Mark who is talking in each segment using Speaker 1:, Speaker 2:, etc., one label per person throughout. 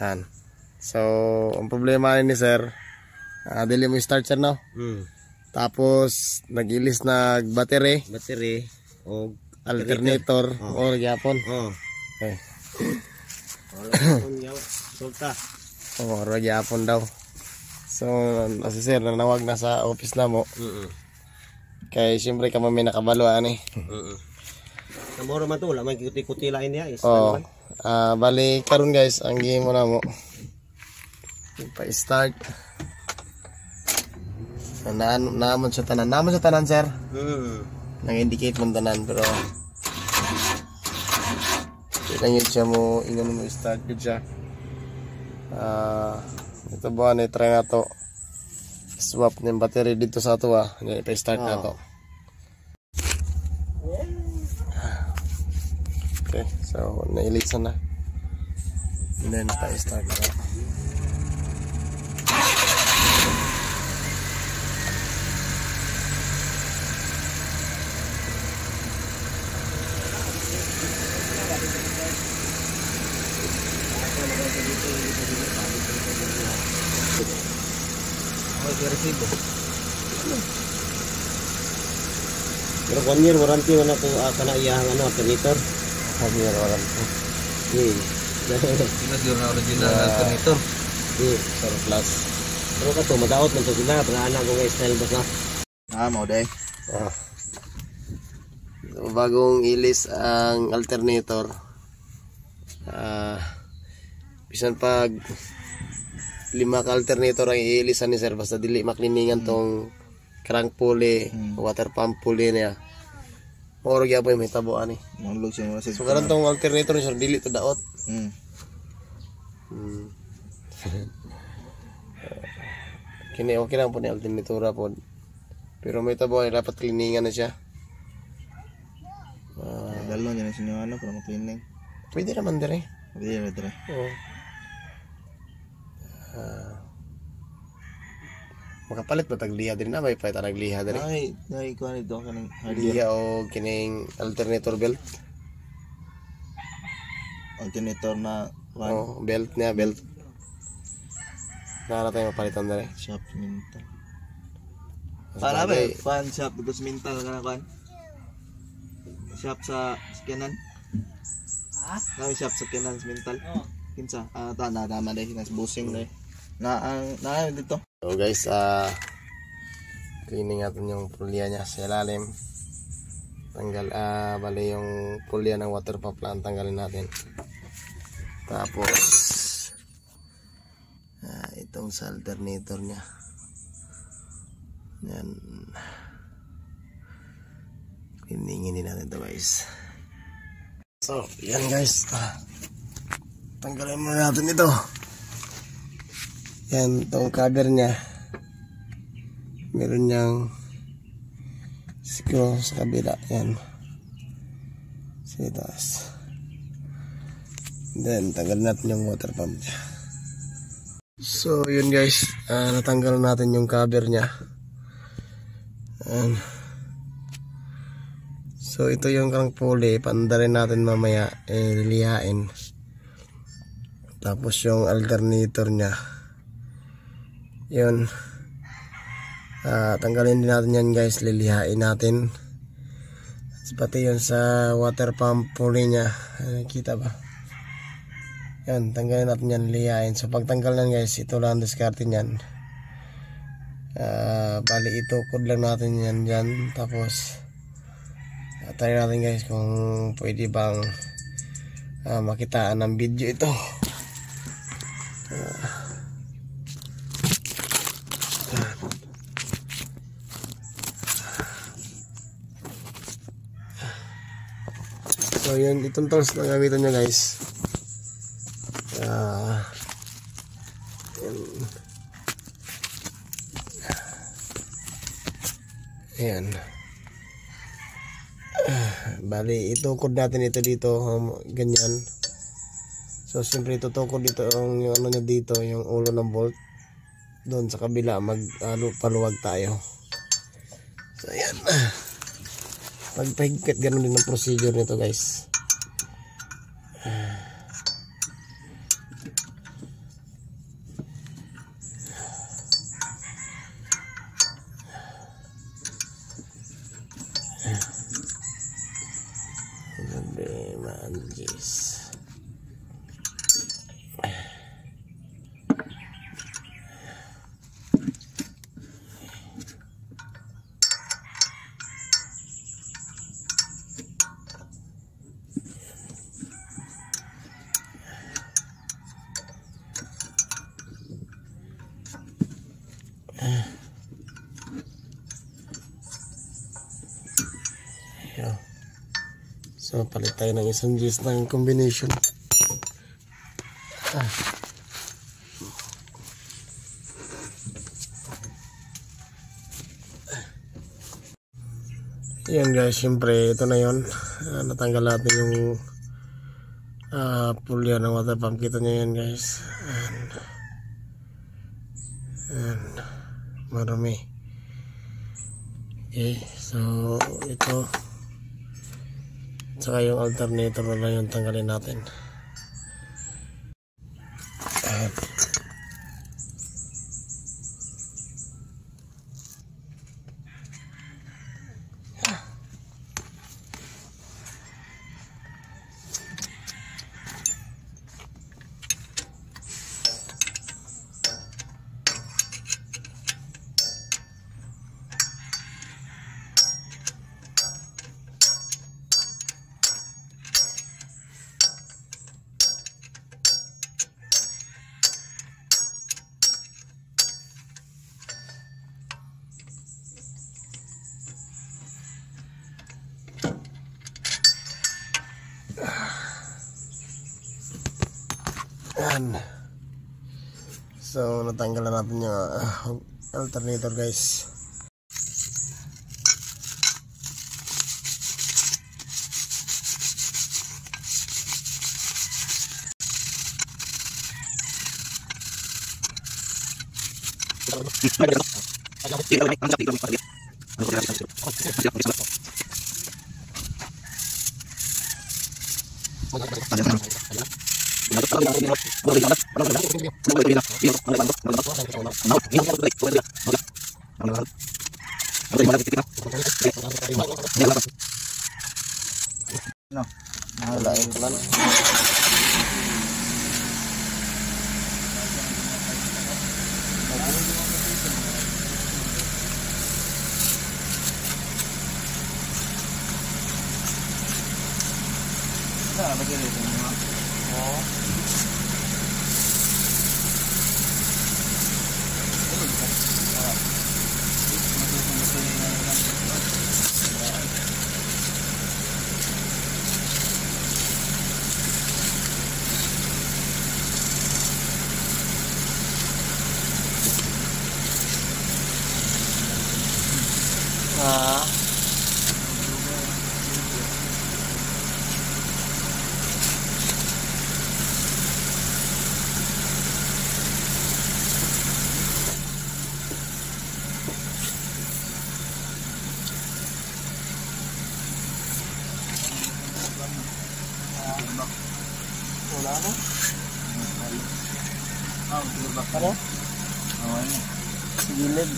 Speaker 1: Han. So, ang problema ni sir, dili mo start sir no? Tapos, nag-ilis battery
Speaker 2: o
Speaker 1: alternator or yapon. Okay.
Speaker 2: Sulta.
Speaker 1: Or yapon daw. So, si sir, nanawag na sa office na mo. Kaya siyempre ka may nakabaluan eh.
Speaker 2: Namoro man to, wala man kuti-kuti lain niya.
Speaker 1: Bali karon guys, ang game mo na mo. Pa-start. Naman sa tanan sir. Nang-indicate man tanan pero lang yun siya mo, ingon mo start yun siya. Ito ba na try na to swap ng battery dito sa ato pa-start na to. Okay, so nailisan na. And then pa-start na to.
Speaker 2: Resibo. Pero 1 year warranty wala ko kana iyang alternator.
Speaker 1: 1 year warranty.
Speaker 2: Sila siguro na original alternator.
Speaker 1: Surplus.
Speaker 2: Pero kato madaot man to sila para ana ko style bas na.
Speaker 3: Mo day.
Speaker 1: So, bagong ilis ang alternator. Bisan pag 5 ka alternator ang iilisan ni sir basta dili makliningan tong crank pulley, water pump pulley niya. Oro gyapon may tabuan ni.
Speaker 3: Nalog siya mo sa.
Speaker 1: So karon tong alternator ni sir dili to daot. Kini okay lang po ni alternator po. Pero may tabuan dapat kliningan na siya.
Speaker 3: Dalo niya na sinyo para maklining.
Speaker 1: Pwede naman dire.
Speaker 3: Pwede.
Speaker 1: Oo. Makapalit ba tagliha din na may paita nagliha din.
Speaker 3: Ay kuan ito kanang
Speaker 1: liha o kining alternator belt.
Speaker 3: Alternator na
Speaker 1: belt niya belt. Nara tayo mapalitan din.
Speaker 3: Shop mental. Para ba fan shop dito sa mental kana kan. Shop sa Kenan. Kami shop sa Kenan mental. Kinsa tana naman dai nas busing dai. Na dito.
Speaker 1: So guys, cleaning natin yung pulya niya sa ilalim. Tanggal bali yung pulya ng water pump lang tanggalin natin. Tapos itong sa alternator niya. Yan. Cleaningin din natin ito guys. So, yan guys. Tanggalin muna natin ito. Yan, itong cover niya. Meron niyang screw sa kabila. Yan. Sa itaas. Then, tanggalin natin yung water pump niya. So, yun guys. Natanggal natin yung cover niya. Yan. So, ito yung crank pulley. Paandarin natin mamaya. Lilihain. Tapos yung alternator niya. Yun. Tanggalin din natin yan guys. Lilihain natin. Pati yun sa water pump pulley niya. Kita ba? Yan. Tanggalin natin yan. Lilihain. So pag tanggal yan guys. Ito lang diskarte yan. Bali itukod lang natin yan dyan. Tapos try natin guys kung pwede bang makitaan ng video ito. So yun, itong tools na gamitin nyo guys. Ayan. Bali, itukod natin ito dito, ganyan. So siyempre itutukod dito yung ano niya dito, yung ulo ng bolt. Doon sa kabila paluwag tayo. So ayan. Pagpahigpit ganun din ang procedure nito guys. Ayan. So palit tayo ng isang gis ng combination. Yan guys, syempre ito na yon. Natanggal natin yung pulya ng water pump. Kita nyo yan guys. And marami. Okay, so ito saka yung alternator na lang yung tanggalin natin. Yan. So natanggalan natin yung alternator guys. Wala na? Ano? Gilid.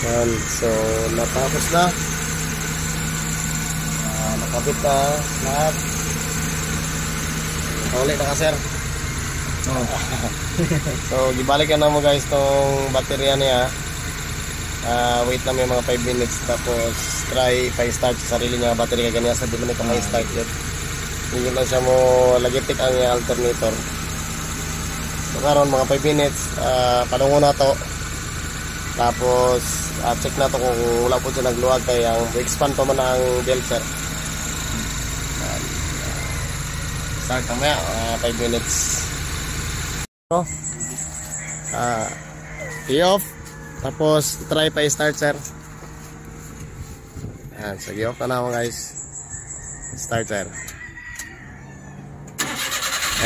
Speaker 1: Yan, so natapos na. Nakabit na lahat. Nakaulit na ka sir. So gibalikan na mo guys tong baterya niya. Wait na may mga 5 minutes tapos try pa-start sa sarili niya battery kaya ganyan sa di man ka ma-start yun. Hindi lang siya mo lagitik ang alternator. So karon mga 5 minutes padungo na to. Tapos check na to kung wala po siya nagluwag kaya ang expand pa man ang delta. Start kamaya 5 minutes. I-off tapos try pa i-start sir. Yan, so i-off na naman guys. Start sir.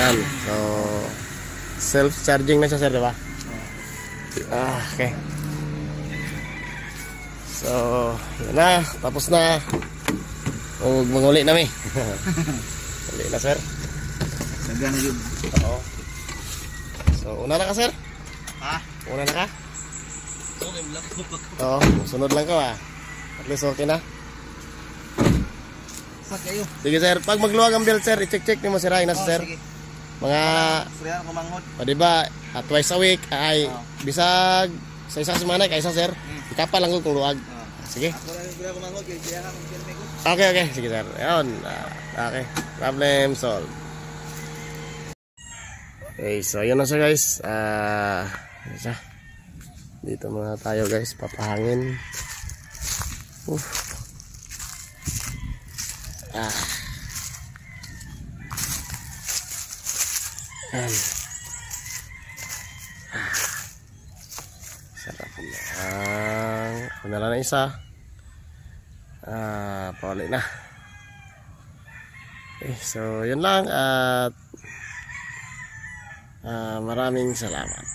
Speaker 1: Yan, so self-charging na siya sir, diba? Okay. So, yun na, tapos na. O, manguli na mi. Uli na sir.
Speaker 3: Nagana yun.
Speaker 1: Oo. So, una na ka sir?
Speaker 3: Ha?
Speaker 1: Una na ka?
Speaker 3: Okay, lang.
Speaker 1: Oo, sunod lang ka ba? At least okay na.
Speaker 3: Saan kayo?
Speaker 1: Sige sir, pag magluwag ang belt sir, i-check-check niyo mo sirain na sir.
Speaker 3: Sige.
Speaker 1: mga
Speaker 3: Sriyan kumanghod.
Speaker 1: o diba twice a week ay bisag sa isa ka semana kaysa sir ikapa lang ko kung luwag. Sige.
Speaker 3: Ako lang yung kumanghod kay siya ka kung pirmi ko.
Speaker 1: Okay, sige sir. Ayun. Okay. Problem solved. Okay, so yun na siya guys. Dito muna tayo guys, papahangin. Yan. Sarap na. Ako na lang na isa. Pauli na. Okay, so yun lang at maraming salamat.